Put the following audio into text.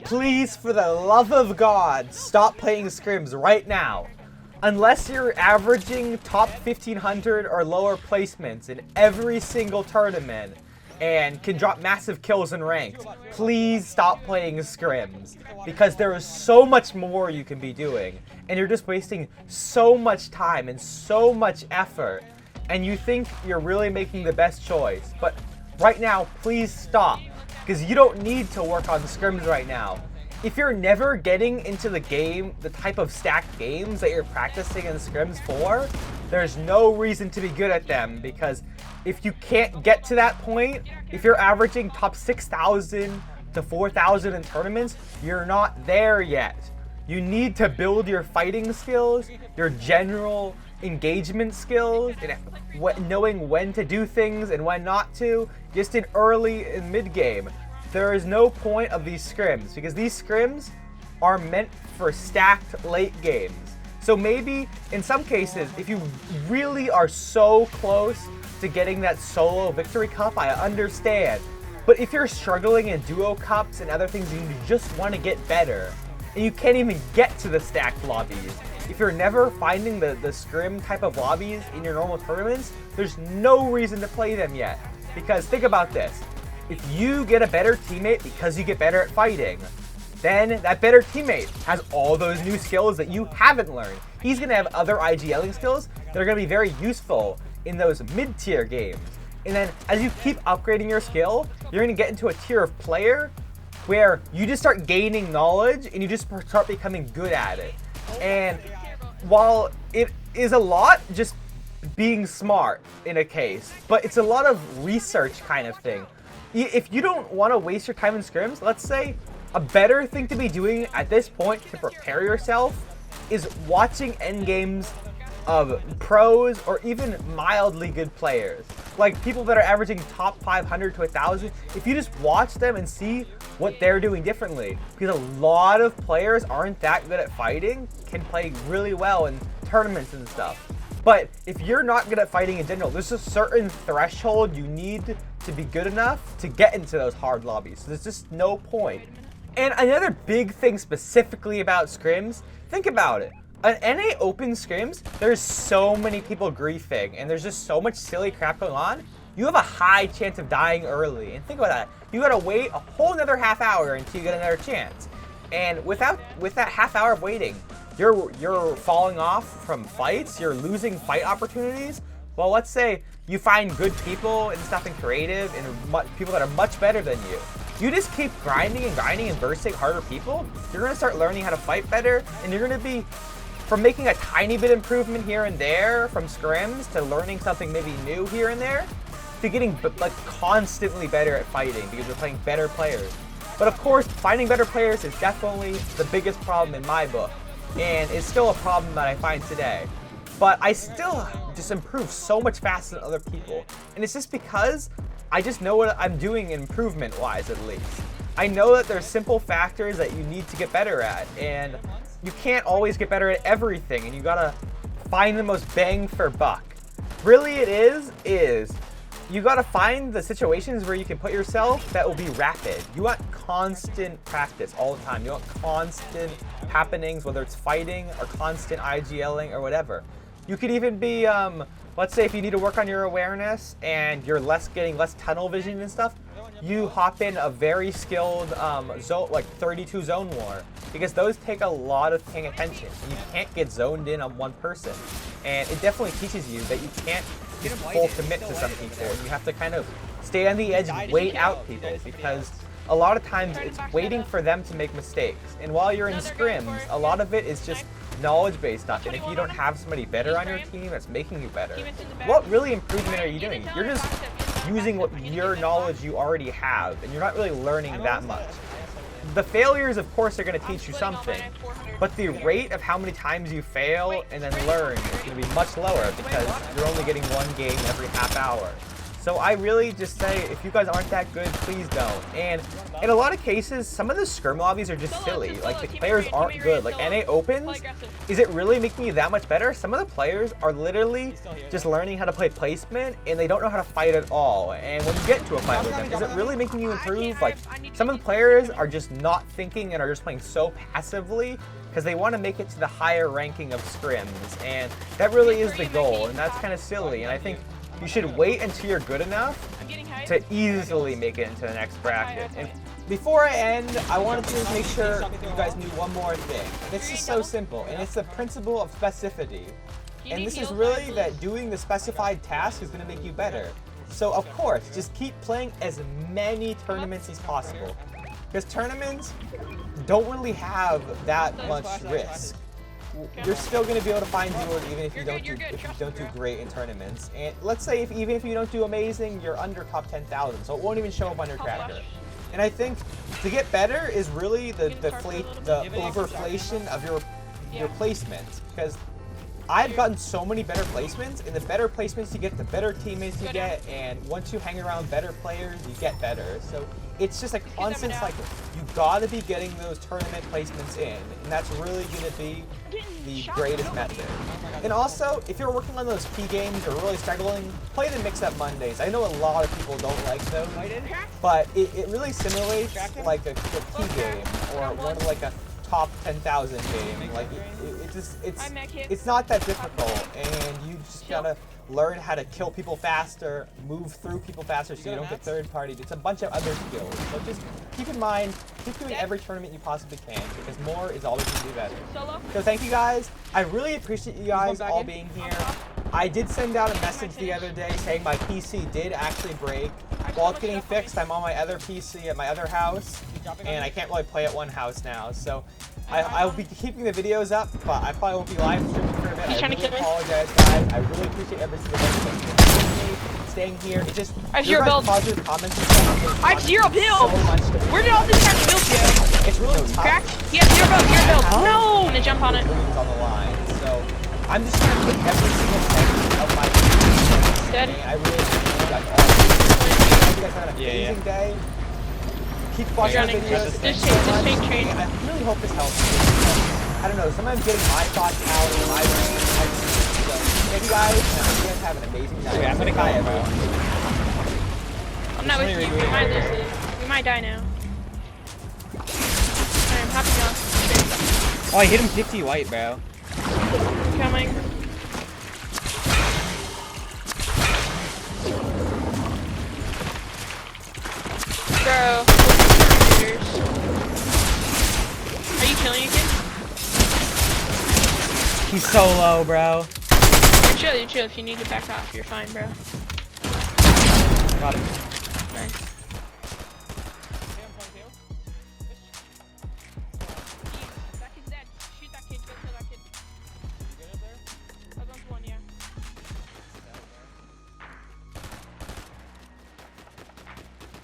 Please, for the love of God, stop playing scrims right now. Unless you're averaging top 1500 or lower placements in every single tournament and can drop massive kills in ranked, please stop playing scrims, because there is so much more you can be doing, and you're just wasting so much time and so much effort, and you think you're really making the best choice. But right now, please stop, because you don't need to work on scrims right now. If you're never getting into the game, the type of stacked games that you're practicing in scrims for, there's no reason to be good at them, because if you can't get to that point, if you're averaging top 6,000 to 4,000 in tournaments, you're not there yet. You need to build your fighting skills, your general engagement skills, and knowing when to do things and when not to, just in early and mid game. There is no point of these scrims, because these scrims are meant for stacked late games. So maybe in some cases, if you really are so close to getting that solo victory cup, I understand. But if you're struggling in duo cups and other things, you just want to get better, and you can't even get to the stacked lobbies. If you're never finding the scrim type of lobbies in your normal tournaments, there's no reason to play them yet. Because think about this. If you get a better teammate because you get better at fighting, then that better teammate has all those new skills that you haven't learned. He's going to have other IGLing skills that are going to be very useful in those mid-tier games. And then as you keep upgrading your skill, you're going to get into a tier of player where you just start gaining knowledge and you just start becoming good at it. And while it is a lot just being smart in a case, but it's a lot of research kind of thing. If you don't want to waste your time in scrims, let's say a better thing to be doing at this point to prepare yourself is watching endgames of pros or even mildly good players. Like people that are averaging top 500 to 1,000, if you just watch them and see what they're doing differently, because a lot of players aren't that good at fighting, can play really well in tournaments and stuff. But if you're not good at fighting in general, there's a certain threshold you need to be good enough to get into those hard lobbies. So there's just no point. And another big thing specifically about scrims, think about it. On NA open scrims, there's so many people griefing, and there's just so much silly crap going on. You have a high chance of dying early. And think about that. You gotta wait a whole another half hour until you get another chance. And with that half hour of waiting, you're falling off from fights, you're losing fight opportunities. Well, let's say you find good people and stuff in creative and people that are much better than you. You just keep grinding and versing harder people, you're gonna start learning how to fight better, and you're gonna be, from making a tiny bit improvement here and there from scrims to learning something maybe new here and there, to getting like constantly better at fighting because you're playing better players. But of course, finding better players is definitely the biggest problem in my book, and it's still a problem that I find today. But I still just improve so much faster than other people, and it's just because I just know what I'm doing improvement-wise, at least. I know that there's simple factors that you need to get better at, and you can't always get better at everything, and you gotta find the most bang for buck. Really it is you gotta find the situations where you can put yourself that will be rapid. You want constant practice all the time. You want constant happenings, whether it's fighting or constant IGLing or whatever. You could even be, let's say if you need to work on your awareness and you're getting less tunnel vision and stuff, you hop in a very skilled zone, like 32 zone war, because those take a lot of paying attention. You can't get zoned in on one person, and it definitely teaches you that you can't just full commit to some people. You have to kind of stay on the edge and wait out people, because a lot of times it's waiting for them to make mistakes. And while you're in scrims, a lot of it is just knowledge-based stuff, and if you don't have somebody better on your team that's making you better, what really improvement are you doing? You're just using what your knowledge you already have, and you're not really learning that much. The failures, of course, are going to teach you something, but the rate of how many times you fail and then learn is going to be much lower because you're only getting one game every half hour. So I really just say, if you guys aren't that good, please don't. And in a lot of cases, some of the scrim lobbies are just silly. Like, the players aren't good. Like, NA opens, is it really making you that much better? Some of the players are literally just learning how to play placement, and they don't know how to fight at all. And when you get to a fight with them, is it really making you improve? Like, some of the players are just not thinking and are just playing so passively because they want to make it to the higher ranking of scrims. And that really is the goal, and that's kind of silly. And I think you should wait until you're good enough to easily make it into the next bracket. And before I end, I wanted to make sure you guys knew one more thing. And it's just so simple, and it's the principle of specificity. And this is really that doing the specified task is going to make you better. So of course, just keep playing as many tournaments as possible. Because tournaments don't really have that much risk. You're still going to be able to find zeros even if you don't do great in tournaments. And let's say even if you don't do amazing, you're under top 10,000, so it won't even show up on your tracker. And I think to get better is really the overflation of your placements, because I've gotten so many better placements, and the better placements you get, the better teammates you get, and once you hang around better players, you get better. So it's just a constant cycle. You gotta be getting those tournament placements in, and that's really gonna be the greatest method. And also, if you're working on those P games or really struggling, play the mix-up Mondays. I know a lot of people don't like those, but it really simulates like a P game or one of like a top 10,000 game. Like it's not that difficult, and you just gotta learn how to kill people faster, move through people faster so you don't get third party. It's a bunch of other skills. So just keep in mind, keep doing every tournament you possibly can, because more is always gonna do better. So thank you guys. I really appreciate you guys all being here. I did send out a message the other day saying my PC did actually break. While it's getting fixed, I'm on my other PC at my other house, and I can't really play at one house now. So I'll be keeping the videos up, but I probably won't be live streaming for a bit. I really apologize, guys. I really appreciate every single one staying here. It just I have 0 builds. Positive comments and stuff. I have 0 builds. So Where did all this time builds go? It's really tough. Crack. He has 0 builds. 0 builds. No, I'm gonna jump on it. On the line. So I'm just trying to put every single second of my game. Dead. I really appreciate you guys all. I hope you guys have an amazing day. Keep watching the videos. Just take train. I really hope this helps. I don't know, sometimes getting my thoughts out in my brain. So, thank you guys, and I hope you guys have an amazing night. Yeah, I'm gonna Bye, go, everyone. I'm not with you. We might lose it. We might die now. Alright, I'm hopping off. Oh, I hit him 50 white, bro. Coming. Bro. Are you killing again? He's so low, bro. You're chill. If you need to back off, you're fine, bro. Got him.